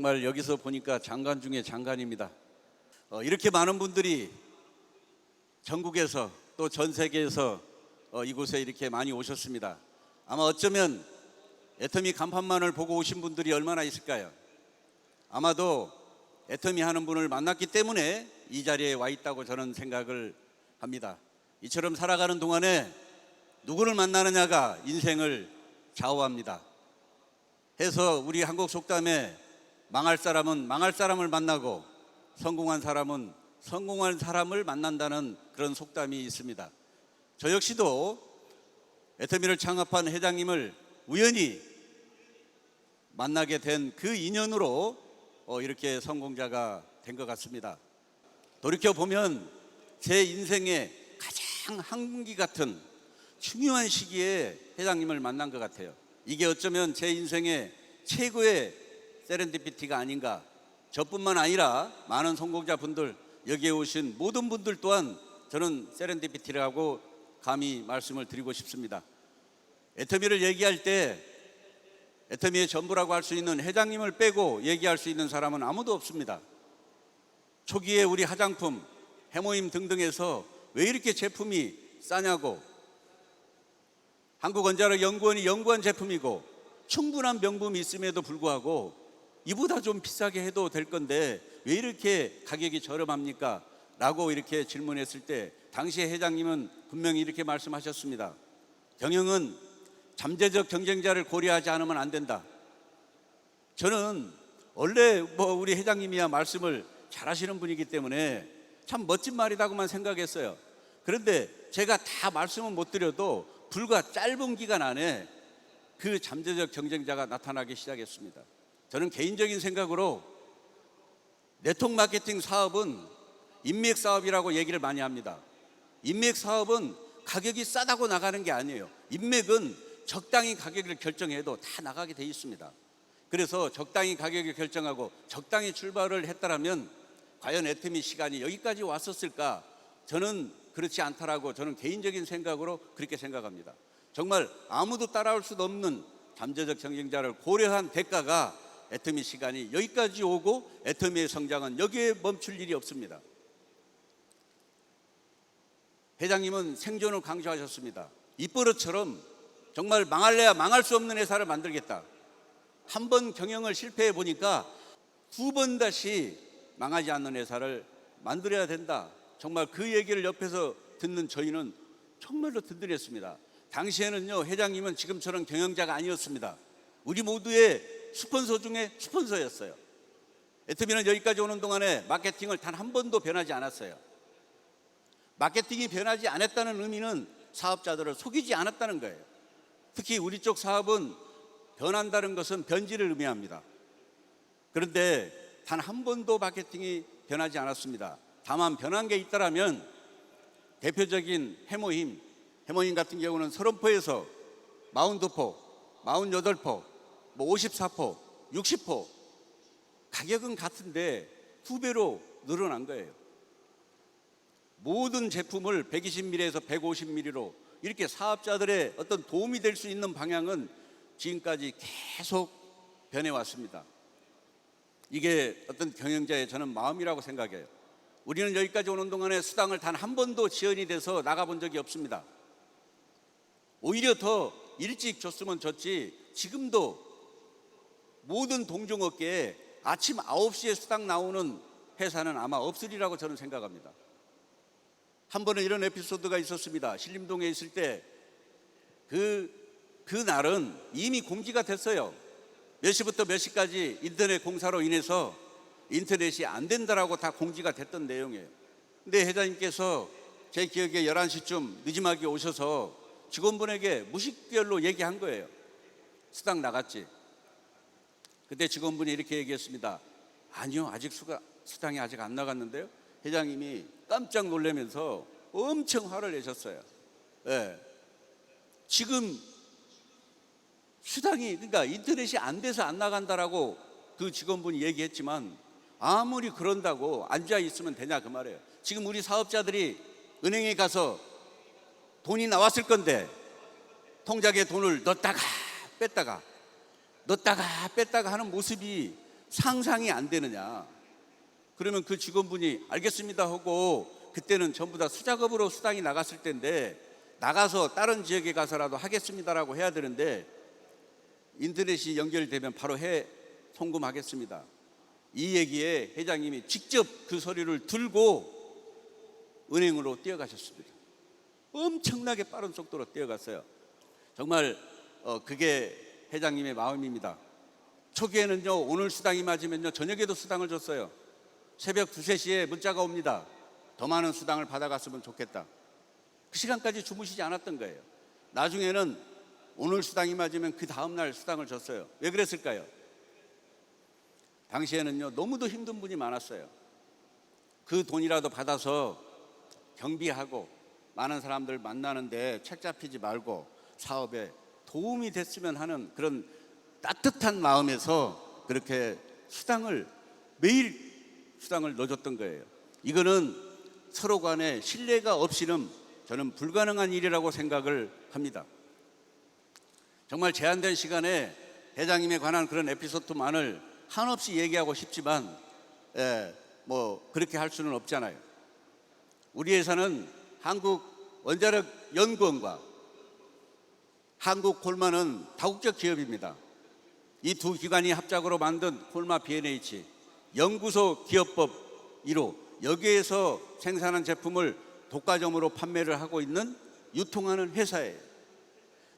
정말 여기서 보니까 장관 중에 장관입니다. 이렇게 많은 분들이 전국에서 또 전 세계에서 이곳에 이렇게 많이 오셨습니다. 아마 어쩌면 애터미 간판만을 보고 오신 분들이 얼마나 있을까요? 아마도 애터미 하는 분을 만났기 때문에 이 자리에 와 있다고 저는 생각을 합니다. 이처럼 살아가는 동안에 누구를 만나느냐가 인생을 좌우합니다. 해서 우리 한국 속담에 망할 사람은 망할 사람을 만나고 성공한 사람은 성공한 사람을 만난다는 그런 속담이 있습니다. 저 역시도 애터미를 창업한 회장님을 우연히 만나게 된 그 인연으로 이렇게 성공자가 된 것 같습니다. 돌이켜보면 제 인생의 가장 한기 같은 중요한 시기에 회장님을 만난 것 같아요. 이게 어쩌면 제 인생의 최고의 세렌디피티가 아닌가. 저뿐만 아니라 많은 성공자분들, 여기에 오신 모든 분들 또한 저는 세렌디피티라고 감히 말씀을 드리고 싶습니다. 애터미를 얘기할 때 애터미의 전부라고 할 수 있는 회장님을 빼고 얘기할 수 있는 사람은 아무도 없습니다. 초기에 우리 화장품, 해모임 등등에서 왜 이렇게 제품이 싸냐고, 한국원자력연구원이 연구한 제품이고 충분한 명분이 있음에도 불구하고 이보다 좀 비싸게 해도 될 건데 왜 이렇게 가격이 저렴합니까? 라고 이렇게 질문했을 때 당시에 회장님은 분명히 이렇게 말씀하셨습니다. 경영은 잠재적 경쟁자를 고려하지 않으면 안 된다. 저는 원래 우리 회장님이야 말씀을 잘하시는 분이기 때문에 참 멋진 말이라고만 생각했어요. 그런데 제가 다 말씀은 못 드려도 불과 짧은 기간 안에 그 잠재적 경쟁자가 나타나기 시작했습니다. 저는 개인적인 생각으로 네트워크 마케팅 사업은 인맥 사업이라고 얘기를 많이 합니다. 인맥 사업은 가격이 싸다고 나가는 게 아니에요. 인맥은 적당히 가격을 결정해도 다 나가게 돼 있습니다. 그래서 적당히 가격을 결정하고 적당히 출발을 했다라면 과연 애터미 시간이 여기까지 왔었을까? 저는 그렇지 않다라고 저는 개인적인 생각으로 그렇게 생각합니다. 정말 아무도 따라올 수 없는 잠재적 경쟁자를 고려한 대가가 애터미 시간이 여기까지 오고 애터미의 성장은 여기에 멈출 일이 없습니다. 회장님은 생존을 강조하셨습니다. 입버릇처럼 정말 망할래야 망할 수 없는 회사를 만들겠다. 한 번 경영을 실패해 보니까 두 번 다시 망하지 않는 회사를 만들어야 된다. 정말 그 얘기를 옆에서 듣는 저희는 정말로 든든했습니다. 당시에는요, 회장님은 지금처럼 경영자가 아니었습니다. 우리 모두의 스폰서 중에 스폰서였어요. 애터미는 여기까지 오는 동안에 마케팅을 단 한 번도 변하지 않았어요. 마케팅이 변하지 않았다는 의미는 사업자들을 속이지 않았다는 거예요. 특히 우리 쪽 사업은 변한다는 것은 변질을 의미합니다. 그런데 단 한 번도 마케팅이 변하지 않았습니다. 다만 변한 게 있다라면 대표적인 해모임 같은 경우는 30포에서 42포, 48포, 54포, 60포 가격은 같은데 2배로 늘어난 거예요. 모든 제품을 120ml에서 150ml로 이렇게 사업자들의 어떤 도움이 될 수 있는 방향은 지금까지 계속 변해왔습니다. 이게 어떤 경영자의 저는 마음이라고 생각해요. 우리는 여기까지 오는 동안에 수당을 단 한 번도 지연이 돼서 나가본 적이 없습니다. 오히려 더 일찍 줬으면 줬지 지금도 모든 동종업계에 아침 9시에 수당 나오는 회사는 아마 없으리라고 저는 생각합니다. 한 번은 이런 에피소드가 있었습니다. 신림동에 있을 때 그 날은 이미 공지가 됐어요. 몇 시부터 몇 시까지 인터넷 공사로 인해서 인터넷이 안 된다라고 다 공지가 됐던 내용이에요. 근데 회장님께서 제 기억에 11시쯤 늦지막이 오셔서 직원분에게 무식별로 얘기한 거예요. 수당 나갔지. 그때 직원분이 이렇게 얘기했습니다. 아니요, 아직 수당이 아직 안 나갔는데요. 회장님이 깜짝 놀라면서 엄청 화를 내셨어요. 네. 지금 수당이 그러니까 인터넷이 안 돼서 안 나간다라고 그 직원분이 얘기했지만 아무리 그런다고 앉아 있으면 되냐 그 말이에요. 지금 우리 사업자들이 은행에 가서 돈이 나왔을 건데 통장에 돈을 넣었다가 뺐다가 하는 모습이 상상이 안 되느냐. 그러면 그 직원분이 알겠습니다 하고 그때는 전부 다 수작업으로 수당이 나갔을 텐데 나가서 다른 지역에 가서라도 하겠습니다라고 해야 되는데 인터넷이 연결되면 바로 송금하겠습니다. 이 얘기에 회장님이 직접 그 서류를 들고 은행으로 뛰어가셨습니다. 엄청나게 빠른 속도로 뛰어갔어요. 정말 그게 회장님의 마음입니다. 초기에는요, 오늘 수당이 맞으면요, 저녁에도 수당을 줬어요. 새벽 2, 3시에 문자가 옵니다. 더 많은 수당을 받아갔으면 좋겠다. 그 시간까지 주무시지 않았던 거예요. 나중에는 오늘 수당이 맞으면 그 다음날 수당을 줬어요. 왜 그랬을까요? 당시에는요, 너무도 힘든 분이 많았어요. 그 돈이라도 받아서 경비하고 많은 사람들 만나는데 책 잡히지 말고 사업에 도움이 됐으면 하는 그런 따뜻한 마음에서 그렇게 매일 수당을 넣어줬던 거예요. 이거는 서로 간에 신뢰가 없이는 저는 불가능한 일이라고 생각을 합니다. 정말 제한된 시간에 회장님에 관한 그런 에피소드만을 한없이 얘기하고 싶지만 그렇게 할 수는 없잖아요. 우리 회사는 한국원자력연구원과 한국콜마는 다국적 기업입니다. 이 두 기관이 합작으로 만든 콜마 B&H 연구소 기업법 1호, 여기에서 생산한 제품을 독과점으로 판매를 하고 있는 유통하는 회사예요.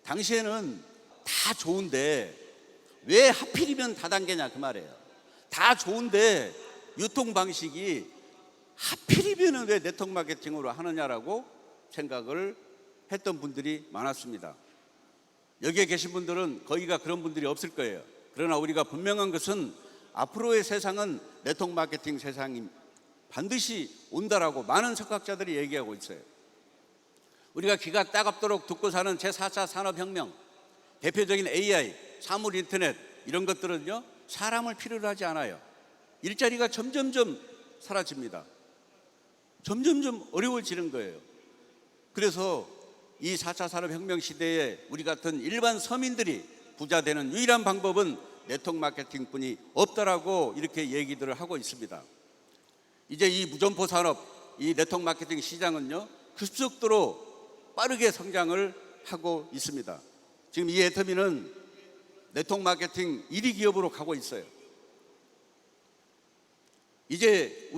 당시에는 다 좋은데 왜 하필이면 다단계냐 그 말이에요. 다 좋은데 유통 방식이 하필이면 왜 네트워크 마케팅으로 하느냐라고 생각을 했던 분들이 많았습니다. 여기에 계신 분들은 거의가 그런 분들이 없을 거예요. 그러나 우리가 분명한 것은 앞으로의 세상은 네트워크 마케팅 세상이 반드시 온다라고 많은 석학자들이 얘기하고 있어요. 우리가 귀가 따갑도록 듣고 사는 제4차 산업혁명, 대표적인 AI, 사물 인터넷 이런 것들은요, 사람을 필요로 하지 않아요. 일자리가 점점점 사라집니다. 점점점 어려워지는 거예요. 그래서 이 4차 산업혁명 시대에 우리 같은 일반 서민들이 부자 되는 유일한 방법은 네트워크 마케팅뿐이 없다라고 이렇게 얘기들을 하고 있습니다. 이제 이 무점포 산업, 이 네트워크 마케팅 시장은요, 급속도로 빠르게 성장을 하고 있습니다. 지금 이 애터미는 네트워크 마케팅 1위 기업으로 가고 있어요. 이제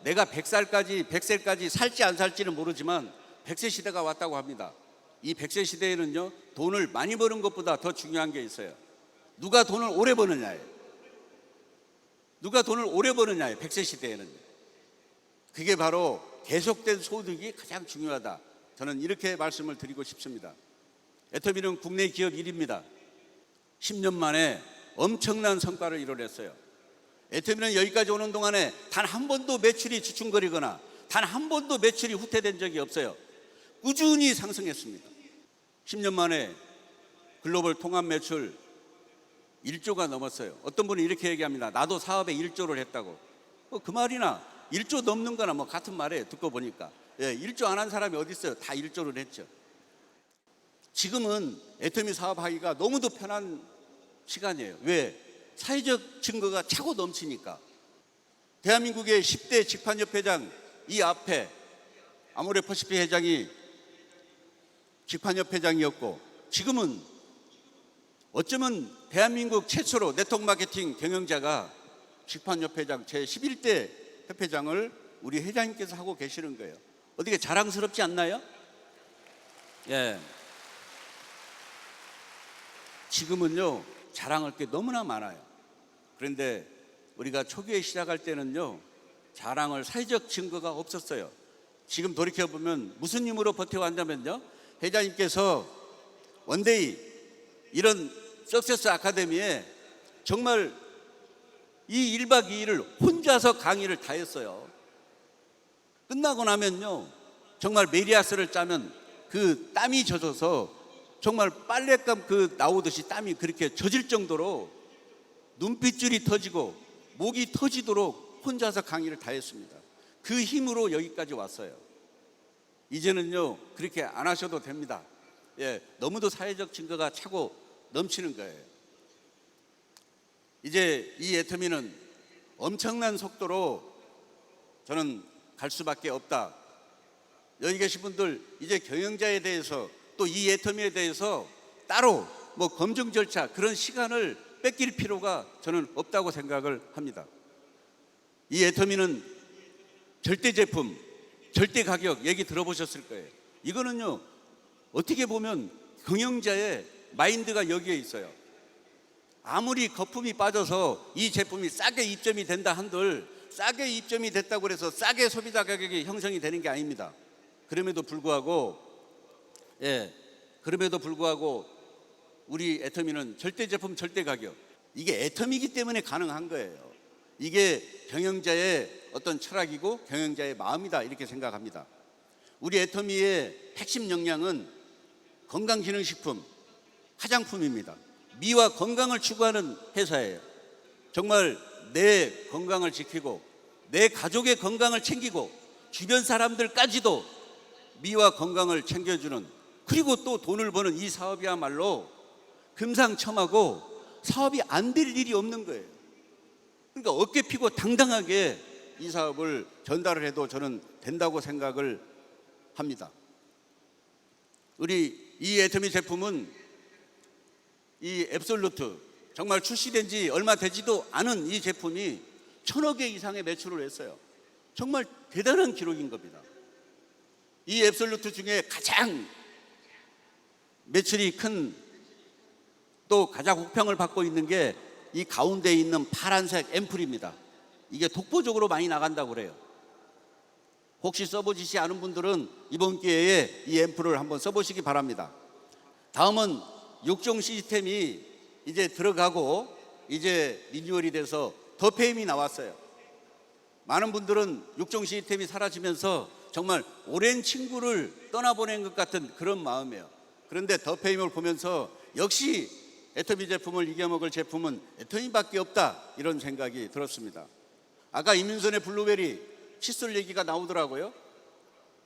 내가 100세까지 살지 안 살지는 모르지만 100세 시대가 왔다고 합니다. 이 100세 시대에는요, 돈을 많이 버는 것보다 더 중요한 게 있어요. 누가 돈을 오래 버느냐예요. 누가 돈을 오래 버느냐예요. 100세 시대에는. 그게 바로 계속된 소득이 가장 중요하다. 저는 이렇게 말씀을 드리고 싶습니다. 애터미는 국내 기업 1위입니다. 10년 만에 엄청난 성과를 이뤄냈어요. 애터미는 여기까지 오는 동안에 단 한 번도 매출이 주춤거리거나 단 한 번도 매출이 후퇴된 적이 없어요. 꾸준히 상승했습니다. 10년 만에 글로벌 통합 매출 1조가 넘었어요. 어떤 분은 이렇게 얘기합니다. 나도 사업에 1조를 했다고. 그 말이나 1조 넘는 거나 같은 말이에요. 듣고 보니까. 1조 안 한 사람이 어디 있어요? 다 1조를 했죠. 지금은 애터미 사업하기가 너무도 편한 시간이에요. 왜? 사회적 증거가 차고 넘치니까. 대한민국의 10대 직판협회장 이 앞에 아모레퍼시픽 회장이 직판협회장이었고, 지금은 어쩌면 대한민국 최초로 네트워크 마케팅 경영자가 직판협회장 제11대 협회장을 우리 회장님께서 하고 계시는 거예요. 어떻게 자랑스럽지 않나요? 예. 지금은요, 자랑할 게 너무나 많아요. 그런데 우리가 초기에 시작할 때는요, 자랑할 사회적 증거가 없었어요. 지금 돌이켜보면 무슨 힘으로 버텨왔냐면요, 회장님께서 원데이 이런 석세스 아카데미에 정말 이 1박 2일을 혼자서 강의를 다 했어요. 끝나고 나면요, 정말 메리아스를 짜면 그 땀이 젖어서 정말 빨랫감 나오듯이 땀이 그렇게 젖을 정도로 눈빛줄이 터지고 목이 터지도록 혼자서 강의를 다 했습니다. 그 힘으로 여기까지 왔어요. 이제는요, 그렇게 안 하셔도 됩니다. 너무도 사회적 증거가 차고 넘치는 거예요. 이제 이 애터미는 엄청난 속도로 저는 갈 수밖에 없다. 여기 계신 분들 이제 경영자에 대해서 또 이 애터미에 대해서 따로 뭐 검증 절차 그런 시간을 뺏길 필요가 저는 없다고 생각을 합니다. 이 애터미는 절대 제품, 절대 가격 얘기 들어보셨을 거예요. 이거는요 어떻게 보면 경영자의 마인드가 여기에 있어요. 아무리 거품이 빠져서 이 제품이 싸게 입점이 된다 한들 싸게 입점이 됐다고 해서 싸게 소비자 가격이 형성이 되는 게 아닙니다. 그럼에도 불구하고 우리 애터미는 절대 제품 절대 가격, 이게 애터미이기 때문에 가능한 거예요. 이게 경영자의 어떤 철학이고 경영자의 마음이다 이렇게 생각합니다. 우리 애터미의 핵심 역량은 건강기능식품, 화장품입니다. 미와 건강을 추구하는 회사예요. 정말 내 건강을 지키고 내 가족의 건강을 챙기고 주변 사람들까지도 미와 건강을 챙겨주는, 그리고 또 돈을 버는 이 사업이야말로 금상첨화고 사업이 안 될 일이 없는 거예요. 그러니까 어깨 피고 당당하게 이 사업을 전달을 해도 저는 된다고 생각을 합니다. 우리 이 애터미 제품은 이 앱솔루트, 정말 출시된 지 얼마 되지도 않은 이 제품이 1,000억 개 이상의 매출을 했어요. 정말 대단한 기록인 겁니다. 이 앱솔루트 중에 가장 매출이 큰, 또 가장 호평을 받고 있는 게 이 가운데에 있는 파란색 앰플입니다. 이게 독보적으로 많이 나간다고 그래요. 혹시 써보시지 않은 분들은 이번 기회에 이 앰플을 한번 써보시기 바랍니다. 다음은 6종 시스템이 이제 들어가고 이제 리뉴얼이 돼서 더페임이 나왔어요. 많은 분들은 6종 시스템이 사라지면서 정말 오랜 친구를 떠나보낸 것 같은 그런 마음이에요. 그런데 더페임을 보면서 역시 애터미 제품을 이겨먹을 제품은 애터미밖에 없다, 이런 생각이 들었습니다. 아까 이민선의 블루베리 칫솔 얘기가 나오더라고요.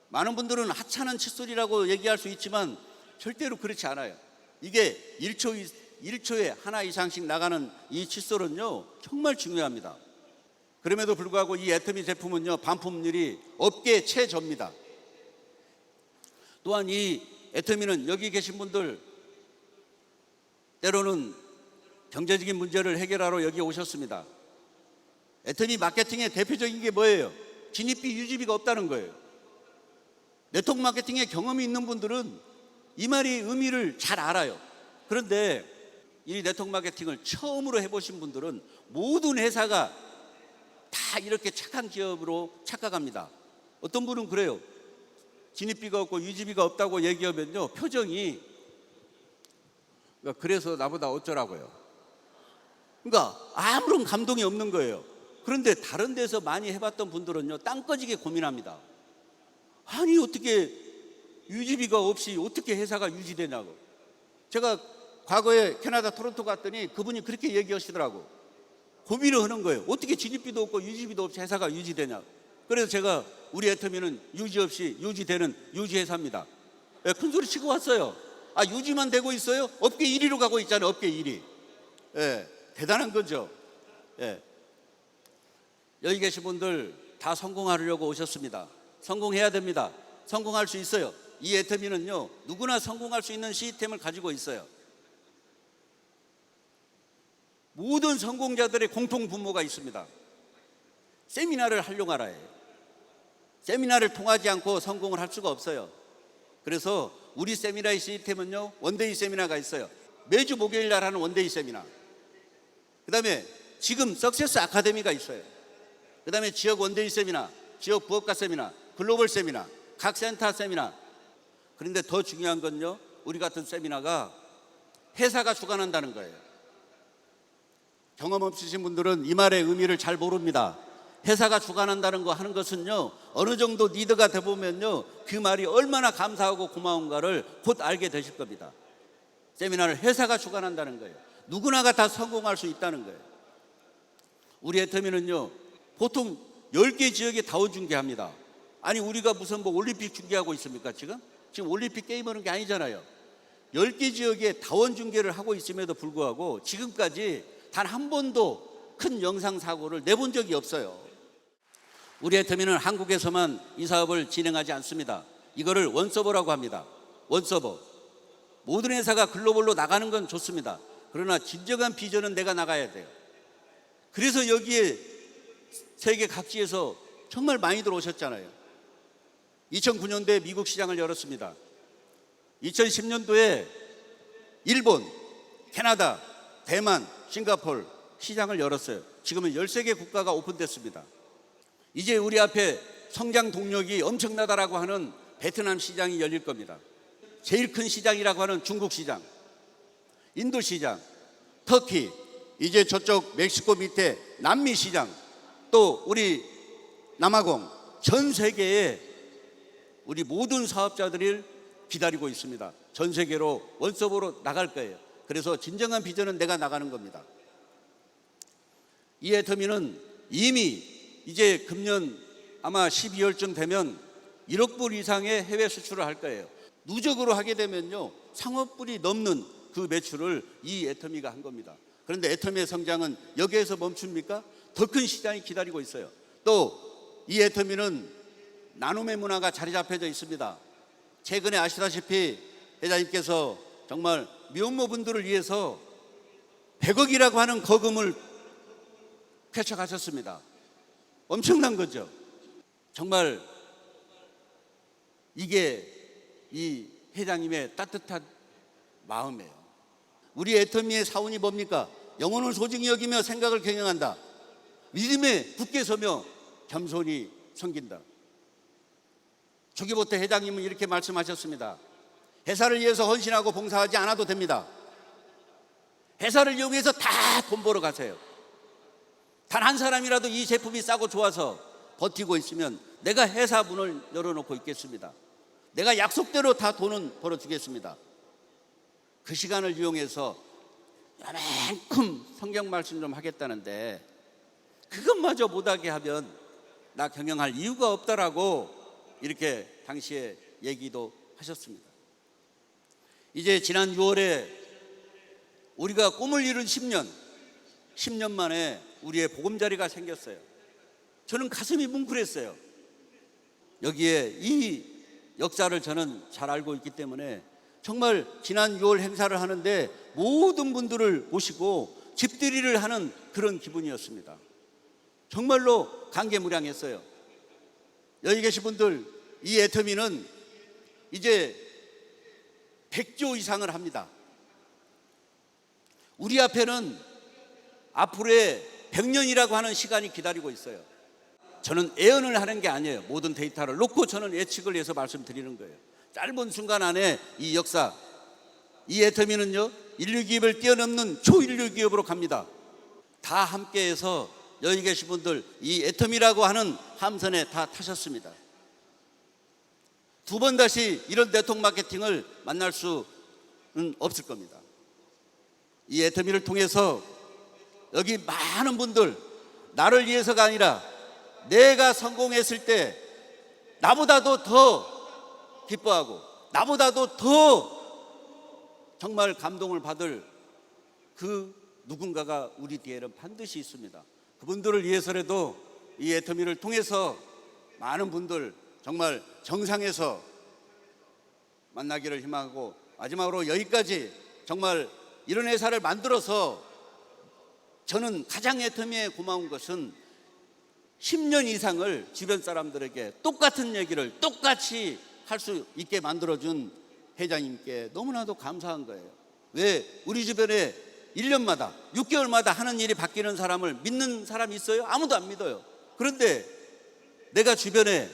많은 분들은 하찮은 칫솔이라고 얘기할 수 있지만 절대로 그렇지 않아요. 이게 1초에 하나 이상씩 나가는 이 칫솔은요 정말 중요합니다. 그럼에도 불구하고 이 애터미 제품은요 반품률이 업계 최저입니다. 또한 이 애터미는 여기 계신 분들 때로는 경제적인 문제를 해결하러 여기 오셨습니다. 애터미 마케팅의 대표적인 게 뭐예요? 진입비, 유지비가 없다는 거예요. 네트워크 마케팅에 경험이 있는 분들은 이 말이 의미를 잘 알아요. 그런데 이 네트워크 마케팅을 처음으로 해보신 분들은 모든 회사가 다 이렇게 착한 기업으로 착각합니다. 어떤 분은 그래요. 진입비가 없고 유지비가 없다고 얘기하면요 표정이, 그래서 나보다 어쩌라고요. 그러니까 아무런 감동이 없는 거예요. 그런데 다른 데서 많이 해봤던 분들은요 땅 꺼지게 고민합니다. 아니 어떻게 유지비가 없이 어떻게 회사가 유지되냐고. 제가 과거에 캐나다 토론토 갔더니 그분이 그렇게 얘기하시더라고. 고민을 하는 거예요. 어떻게 진입비도 없고 유지비도 없이 회사가 유지되냐. 그래서 제가 우리 애터미는 유지 없이 유지되는 유지회사입니다. 큰 소리 치고 왔어요. 아, 유지만 되고 있어요? 업계 1위로 가고 있잖아요. 업계 1위. 대단한 거죠. 여기 계신 분들 다 성공하려고 오셨습니다. 성공해야 됩니다. 성공할 수 있어요. 이 애터미는요 누구나 성공할 수 있는 시스템을 가지고 있어요. 모든 성공자들의 공통 분모가 있습니다. 세미나를 하려고 알아요. 세미나를 통하지 않고 성공을 할 수가 없어요. 그래서 우리 세미나의 시스템은요 원데이 세미나가 있어요. 매주 목요일 날 하는 원데이 세미나. 그 다음에 지금 석세스 아카데미가 있어요. 그 다음에 지역 원데이 세미나, 지역 부업가 세미나, 글로벌 세미나, 각 센터 세미나. 그런데 더 중요한 건요 우리 같은 세미나가 회사가 주관한다는 거예요. 경험 없으신 분들은 이 말의 의미를 잘 모릅니다. 회사가 주관한다는 거 하는 것은요 어느 정도 리더가 되보면요 그 말이 얼마나 감사하고 고마운가를 곧 알게 되실 겁니다. 세미나를 회사가 주관한다는 거예요. 누구나가 다 성공할 수 있다는 거예요. 우리 애터미는요 보통 10개 지역에 다원 중계합니다. 아니 우리가 무슨 뭐 올림픽 중계하고 있습니까? 지금 올림픽 게임하는 게 아니잖아요. 10개 지역에 다원 중계를 하고 있음에도 불구하고 지금까지 단 한 번도 큰 영상 사고를 내본 적이 없어요. 우리 애터미는 한국에서만 이 사업을 진행하지 않습니다. 이거를 원서버라고 합니다. 원서버. 모든 회사가 글로벌로 나가는 건 좋습니다. 그러나 진정한 비전은 내가 나가야 돼요. 그래서 여기에 세계 각지에서 정말 많이들 오셨잖아요. 2009년도에 미국 시장을 열었습니다. 2010년도에 일본, 캐나다, 대만, 싱가포르 시장을 열었어요. 지금은 13개 국가가 오픈됐습니다. 이제 우리 앞에 성장 동력이 엄청나다라고 하는 베트남 시장이 열릴 겁니다. 제일 큰 시장이라고 하는 중국 시장, 인도 시장, 터키, 이제 저쪽 멕시코 밑에 남미 시장, 또 우리 남아공, 전 세계에 우리 모든 사업자들을 기다리고 있습니다. 전 세계로 원서버로 나갈 거예요. 그래서 진정한 비전은 내가 나가는 겁니다. 이 애터미는 이미 이제 금년 아마 12월쯤 되면 1억 불 이상의 해외 수출을 할 거예요. 누적으로 하게 되면요, 3억 불이 넘는 그 매출을 이 애터미가 한 겁니다. 그런데 애터미의 성장은 여기에서 멈춥니까? 더 큰 시장이 기다리고 있어요. 또 이 애터미는 나눔의 문화가 자리 잡혀져 있습니다. 최근에 아시다시피 회장님께서 정말 미혼모분들을 위해서 100억이라고 하는 거금을 쾌척하셨습니다. 엄청난 거죠. 정말 이게 이 회장님의 따뜻한 마음이에요. 우리 애터미의 사원이 뭡니까? 영혼을 소중히 여기며 생각을 경영한다. 믿음에 굳게 서며 겸손히 섬긴다. 주기보태 회장님은 이렇게 말씀하셨습니다. 회사를 위해서 헌신하고 봉사하지 않아도 됩니다. 회사를 이용해서 다 돈 벌어 가세요. 단 한 사람이라도 이 제품이 싸고 좋아서 버티고 있으면 내가 회사 문을 열어놓고 있겠습니다. 내가 약속대로 다 돈은 벌어주겠습니다. 그 시간을 이용해서 요만큼 성경 말씀 좀 하겠다는데 그것마저 못하게 하면 나 경영할 이유가 없다라고 이렇게 당시에 얘기도 하셨습니다. 이제 지난 6월에 우리가 꿈을 이룬 10년 만에 우리의 보금자리가 생겼어요. 저는 가슴이 뭉클했어요. 여기에 이 역사를 저는 잘 알고 있기 때문에 정말 지난 6월 행사를 하는데 모든 분들을 모시고 집들이를 하는 그런 기분이었습니다. 정말로 감개무량했어요. 여기 계신 분들, 이 애터미는 이제 100조 이상을 합니다. 우리 앞에는 앞으로의 100년이라고 하는 시간이 기다리고 있어요. 저는 예언을 하는 게 아니에요. 모든 데이터를 놓고 저는 예측을 해서 말씀드리는 거예요. 짧은 순간 안에 이 역사, 이 애터미는요, 인류 기업을 뛰어넘는 초인류 기업으로 갑니다. 다 함께해서 여기 계신 분들 이 애터미라고 하는 함선에 다 타셨습니다. 두 번 다시 이런 네트워크 마케팅을 만날 수는 없을 겁니다. 이 애터미를 통해서 여기 많은 분들, 나를 위해서가 아니라 내가 성공했을 때 나보다도 더 기뻐하고 나보다도 더 정말 감동을 받을 그 누군가가 우리 뒤에는 반드시 있습니다. 그분들을 위해서라도 이 애터미를 통해서 많은 분들 정말 정상에서 만나기를 희망하고, 마지막으로 여기까지 정말 이런 회사를 만들어서 저는 가장 애터미에 고마운 것은 10년 이상을 주변 사람들에게 똑같은 얘기를 똑같이 할 수 있게 만들어준 회장님께 너무나도 감사한 거예요. 왜 우리 주변에 1년마다 6개월마다 하는 일이 바뀌는 사람을 믿는 사람이 있어요? 아무도 안 믿어요. 그런데 내가 주변에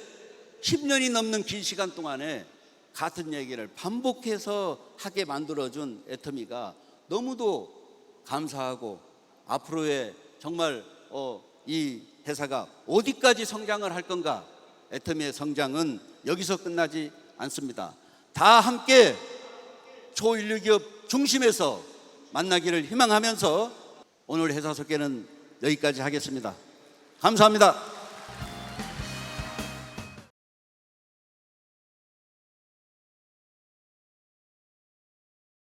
10년이 넘는 긴 시간 동안에 같은 얘기를 반복해서 하게 만들어준 애터미가 너무도 감사하고, 앞으로의 정말 이 회사가 어디까지 성장을 할 건가, 애터미의 성장은 여기서 끝나지 않습니다. 다 함께 초인류 기업 중심에서 만나기를 희망하면서 오늘 회사 소개는 여기까지 하겠습니다. 감사합니다.